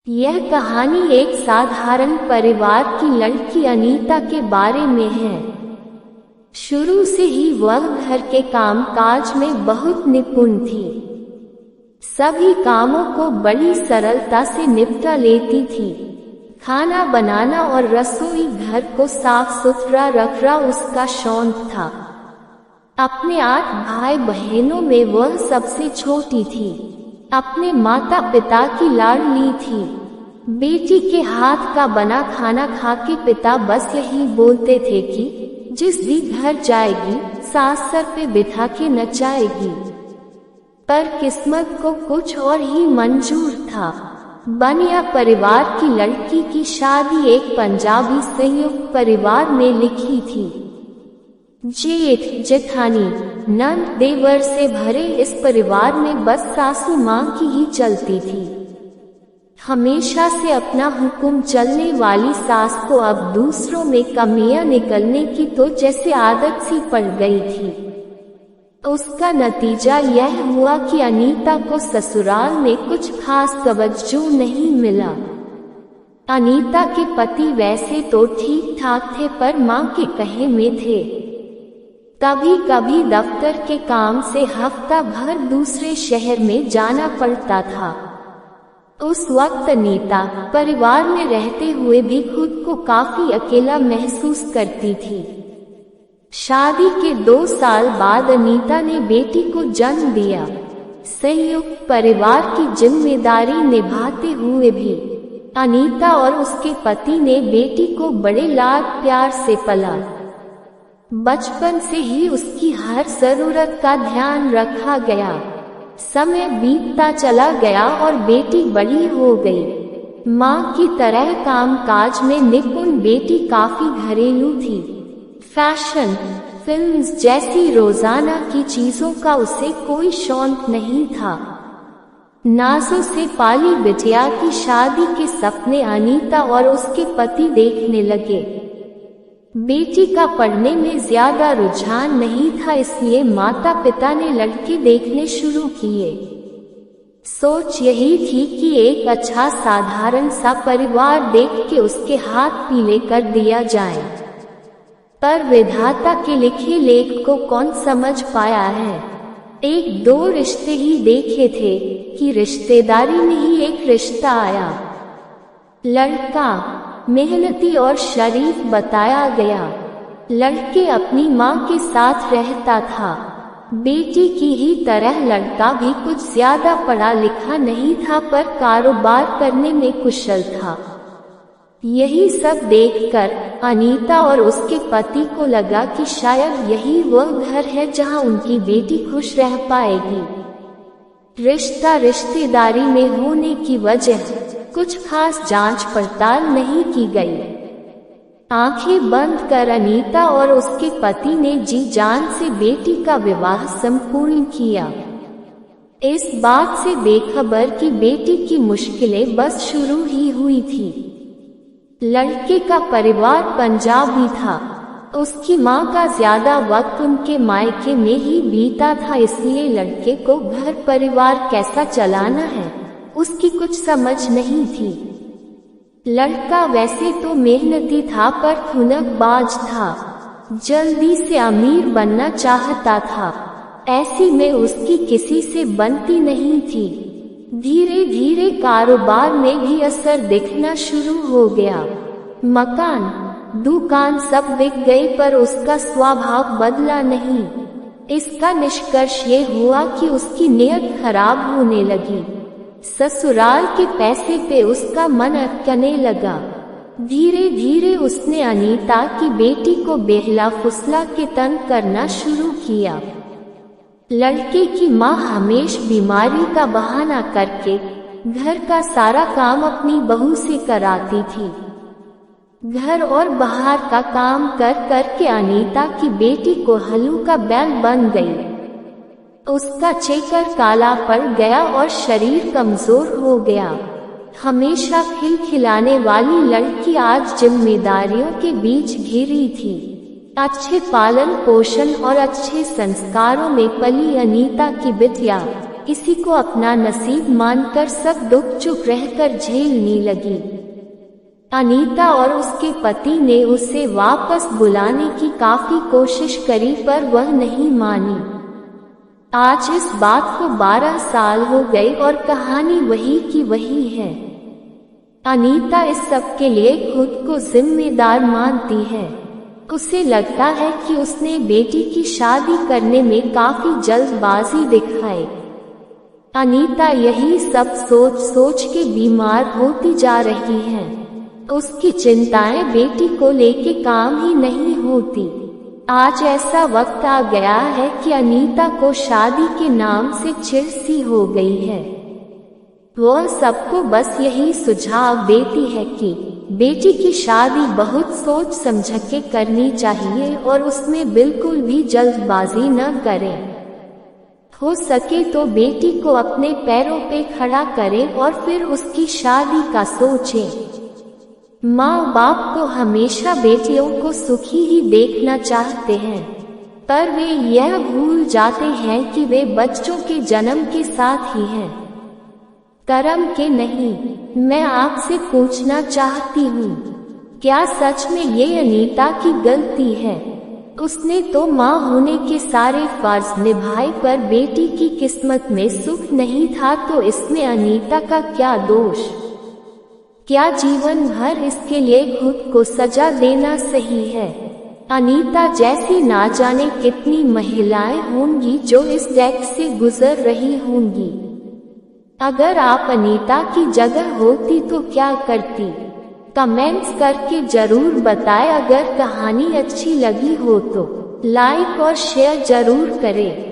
यह कहानी एक साधारण परिवार की लड़की अनीता के बारे में है। शुरू से ही वह घर के काम काज में बहुत निपुण थी। सभी कामों को बड़ी सरलता से निपटा लेती थी। खाना बनाना और रसोई घर को साफ सुथरा रखना उसका शौक था। अपने 8 भाई बहनों में वह सबसे छोटी थी। अपने माता पिता की लाडली थी। बेटी के हाथ का बना खाना खा के पिता बस यही बोलते थे कि जिस भी घर जाएगी सास सर पे बिठा के नचाएगी। पर किस्मत को कुछ और ही मंजूर था। बनिया परिवार की लड़की की शादी एक पंजाबी संयुक्त परिवार में लिखी थी। जेठ जेठानी नंद देवर से भरे इस परिवार में बस सासू माँ की ही चलती थी। हमेशा से अपना हुक्म चलने वाली सास को अब दूसरों में कमियां निकलने की तो जैसे आदत सी पड़ गई थी। उसका नतीजा यह हुआ कि अनीता को ससुराल में कुछ खास तवज्जो नहीं मिला। अनीता के पति वैसे तो ठीक ठाक थे पर माँ के कहे में थे। कभी कभी दफ्तर के काम से हफ्ता भर दूसरे शहर में जाना पड़ता था। उस वक्त अनीता परिवार में रहते हुए भी खुद को काफी अकेला महसूस करती थी। शादी के 2 साल बाद अनीता ने बेटी को जन्म दिया। संयुक्त परिवार की जिम्मेदारी निभाते हुए भी अनीता और उसके पति ने बेटी को बड़े लाड प्यार से पला। बचपन से ही उसकी हर जरूरत का ध्यान रखा गया। समय बीतता चला गया और बेटी बड़ी हो गई। माँ की तरह कामकाज में निपुण बेटी काफी घरेलू थी। फैशन, फिल्म्स जैसी रोजाना की चीजों का उसे कोई शौक नहीं था। नाजों से पाली बिटिया की शादी के सपने अनीता और उसके पति देखने लगे। बेटी का पढ़ने में ज्यादा रुझान नहीं था, इसलिए माता पिता ने लड़के देखने शुरू किए। सोच यही थी कि एक अच्छा साधारण सा परिवार देख के उसके हाथ पीले कर दिया जाए। पर विधाता के लिखे लेख को कौन समझ पाया है। 1-2 रिश्ते ही देखे थे कि रिश्तेदारी में ही एक रिश्ता आया। लड़का मेहनती और शरीफ बताया गया। लड़के अपनी माँ के साथ रहता था। बेटी की ही तरह लड़का भी कुछ ज्यादा पढ़ा लिखा नहीं था पर कारोबार करने में कुशल था। यही सब देखकर अनीता और उसके पति को लगा कि शायद यही वह घर है जहाँ उनकी बेटी खुश रह पाएगी। रिश्ता रिश्तेदारी में होने की वजह कुछ खास जांच पड़ताल नहीं की गई। आंखें बंद कर अनीता और उसके पति ने जी जान से बेटी का विवाह संपूर्ण किया। इस बात से बेखबर कि बेटी की मुश्किलें बस शुरू ही हुई थी। लड़के का परिवार पंजाबी था। उसकी माँ का ज्यादा वक्त उनके मायके में ही बीता था, इसलिए लड़के को घर परिवार कैसा चलाना है उसकी कुछ समझ नहीं थी। लड़का वैसे तो मेहनती था पर खुनकबाज था। जल्दी से अमीर बनना चाहता था। ऐसी में उसकी किसी से बनती नहीं थी। धीरे धीरे कारोबार में भी असर दिखना शुरू हो गया। मकान दुकान सब बिक गई पर उसका स्वभाव बदला नहीं। इसका निष्कर्ष ये हुआ कि उसकी नीयत खराब होने लगी। ससुराल के पैसे पे उसका मन अटकने लगा। धीरे धीरे उसने अनीता की बेटी को बेहला फुसला के तंग करना शुरू किया। लड़के की माँ हमेश बीमारी का बहाना करके घर का सारा काम अपनी बहू से कराती थी। घर और बाहर का काम कर कर के अनीता की बेटी को हल्लू का बैल बन गई। उसका चेकर काला पड़ गया और शरीर कमजोर हो गया। हमेशा खिलखिलाने वाली लड़की आज जिम्मेदारियों के बीच घिरी थी। अच्छे पालन पोषण और अच्छे संस्कारों में पली अनीता की बिटिया इसी को अपना नसीब मानकर सब दुख चुप रहकर झेलने लगी। अनीता और उसके पति ने उसे वापस बुलाने की काफी कोशिश करी पर वह नहीं मानी। आज इस बात को 12 साल हो गए और कहानी वही की वही है। अनीता इस सब के लिए खुद को जिम्मेदार मानती है। उसे लगता है कि उसने बेटी की शादी करने में काफी जल्दबाजी दिखाई। अनीता यही सब सोच सोच के बीमार होती जा रही है। उसकी चिंताएं बेटी को लेके काम ही नहीं होती। आज ऐसा वक्त आ गया है कि अनीता को शादी के नाम से चिढ़ सी हो गई है। वह सबको बस यही सुझाव देती है कि बेटी की शादी बहुत सोच समझ के करनी चाहिए और उसमें बिल्कुल भी जल्दबाजी न करें। हो सके तो बेटी को अपने पैरों पे खड़ा करें और फिर उसकी शादी का सोचें। माँ बाप को हमेशा बेटियों को सुखी ही देखना चाहते हैं, पर वे यह भूल जाते हैं कि वे बच्चों के जन्म के साथ ही हैं, कर्म के नहीं। मैं आपसे पूछना चाहती हूँ, क्या सच में ये अनीता की गलती है? उसने तो माँ होने के सारे फर्ज निभाए पर बेटी की किस्मत में सुख नहीं था, तो इसमें अनीता का क्या दोष? क्या जीवन भर इसके लिए खुद को सजा देना सही है? अनीता जैसी ना जाने कितनी महिलाएं होंगी जो इस टैग से गुजर रही होंगी। अगर आप अनीता की जगह होती तो क्या करती? कमेंट्स करके जरूर बताएं। अगर कहानी अच्छी लगी हो तो लाइक और शेयर जरूर करें।